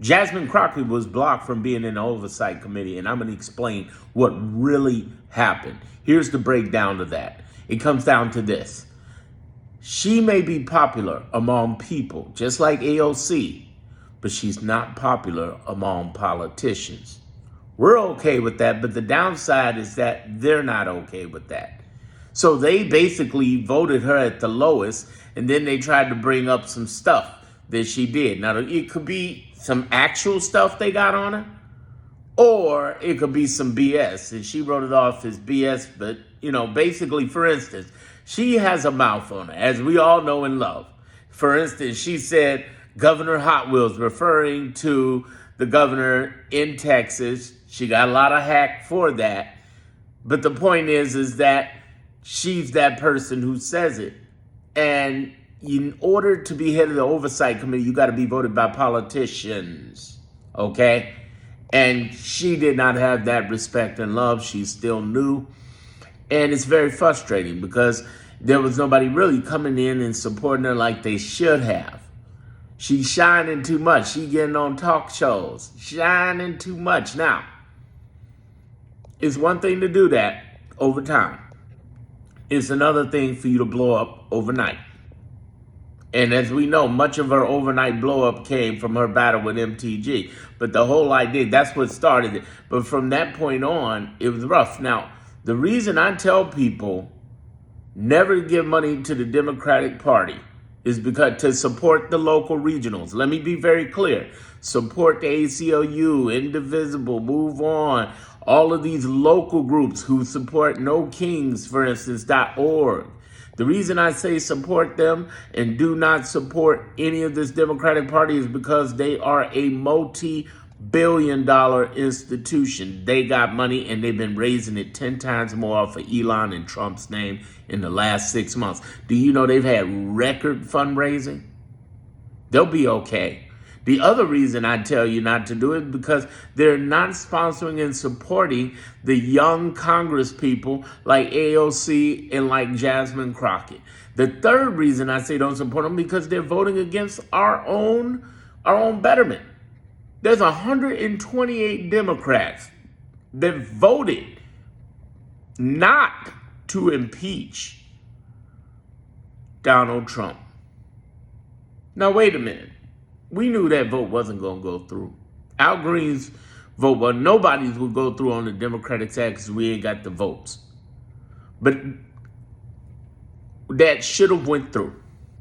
Jasmin Crockett was blocked from being in the oversight committee, and I'm going to explain what really happened. Here's the breakdown of that. It comes down to this. She may be popular among people, just like AOC, but she's not popular among politicians. We're okay with that, but the downside is that they're not okay with that. So they basically voted her at the lowest, and then they tried to bring up some stuff that she did. Now, it could be some actual stuff they got on her, or it could be some BS, and she wrote it off as BS. But, basically, for instance, she has a mouth on her, as we all know and love. For instance, she said Governor Hot Wheels, referring to the governor in Texas. She got a lot of hack for that. But the point is that she's that person who says it. And in order to be head of the oversight committee, you got to be voted by politicians, okay? And she did not have that respect and love. She's still new. And it's very frustrating because there was nobody really coming in and supporting her like they should have. She's shining too much. She getting on talk shows, shining too much. Now, it's one thing to do that over time. It's another thing for you to blow up overnight. And as we know, much of her overnight blow up came from her battle with MTG. But the whole idea, that's what started it. But from that point on, it was rough. Now, the reason I tell people never give money to the Democratic Party is because to support the local regionals. Let me be very clear. Support the ACLU, Indivisible, Move On, all of these local groups who support No Kings, for instance, .org. The reason I say support them and do not support any of this Democratic Party is because they are a multi-billion-dollar institution. They got money and they've been raising it 10 times more off of Elon and Trump's name in the last 6 months. Do you know they've had record fundraising? They'll be okay. The other reason I tell you not to do it is because they're not sponsoring and supporting the young Congress people like AOC and like Jasmin Crockett. The third reason I say don't support them because they're voting against our own betterment. There's 128 Democrats that voted not to impeach Donald Trump. Now, wait a minute. We knew that vote wasn't going to go through. Al Green's vote, well, nobody's will go through on the Democratic side because we ain't got the votes. But that should have went through.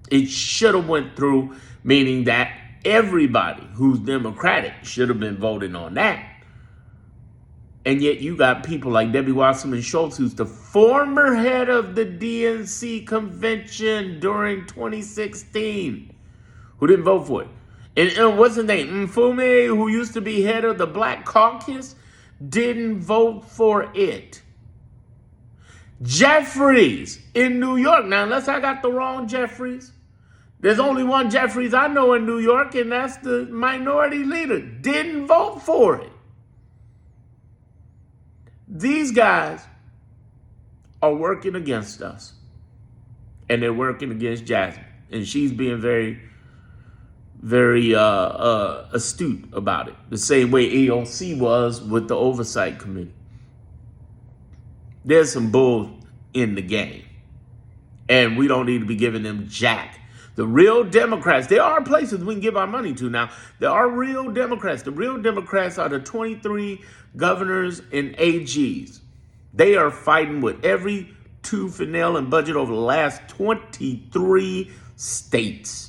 It should have went through, meaning that everybody who's Democratic should have been voting on that. And yet you got people like Debbie Wasserman Schultz, who's the former head of the DNC convention during 2016, who didn't vote for it. And what's his name? Mfume, who used to be head of the Black Caucus, didn't vote for it. Jeffries in New York. Now, unless I got the wrong Jeffries, there's only one Jeffries I know in New York, and that's the minority leader. Didn't vote for it. These guys are working against us, and they're working against Jasmin, and she's being very astute about it, the same way AOC was with the oversight committee. There's some bull in the game, and we don't need to be giving them jack. The real Democrats, there are places we can give our money to now. There are real Democrats. The real Democrats are the 23 governors and AGs. They are fighting with every tooth and nail and budget over the last 23 states.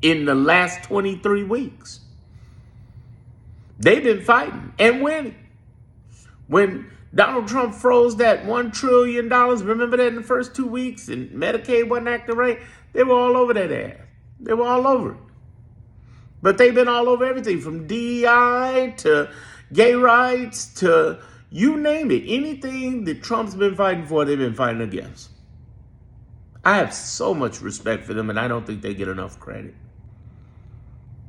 In the last 23 weeks. They've been fighting and winning. When Donald Trump froze that $1 trillion, remember that in the first 2 weeks, and Medicaid wasn't acting right, they were all over that ass. They were all over it. But they've been all over everything from DEI to gay rights to you name it. Anything that Trump's been fighting for, they've been fighting against. I have so much respect for them, and I don't think they get enough credit.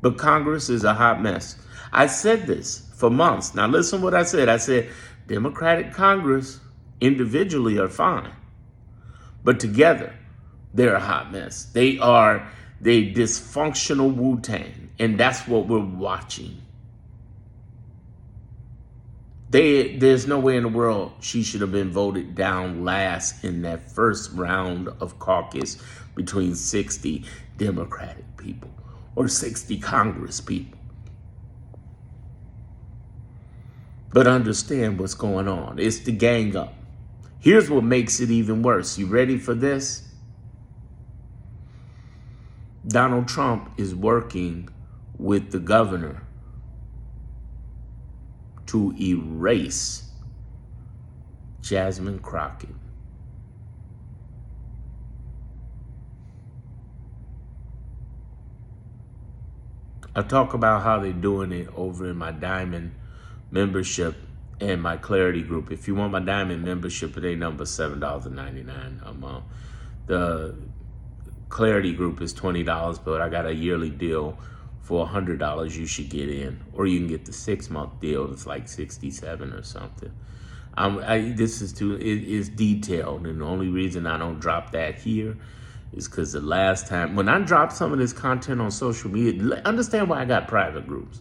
But Congress is a hot mess. I said this for months. Now listen what I said. I said Democratic Congress individually are fine, but together they're a hot mess. They are the dysfunctional Wu-Tang. And that's what we're watching. There's no way in the world she should have been voted down last in that first round of caucus between 60 Democratic people or 60 Congress people. But understand what's going on. It's the gang up. Here's what makes it even worse. You ready for this? Donald Trump is working with the governor to erase Jasmin Crockett. I talk about how they're doing it over in my Diamond membership and my Clarity group. If you want my Diamond membership, it ain't number $7.99 a month. The Clarity group is $20, but I got a yearly deal for $100 you should get in, or you can get the 6-month deal that's like $67 or something. This is it is detailed, and the only reason I don't drop that here is because the last time when I drop some of this content on social media, understand why I got private groups.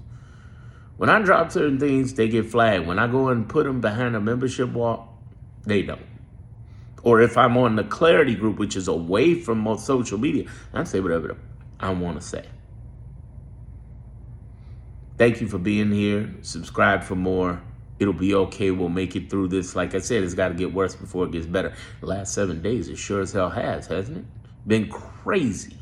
When I drop certain things, they get flagged. When I go and put them behind a membership wall, they don't. Or if I'm on the Clarity group, which is away from most social media, I say whatever I want to say. Thank you for being here. Subscribe for more. It'll be okay. We'll make it through this. Like I said, it's got to get worse before it gets better. The last 7 days, it sure as hell has, hasn't it? Been crazy.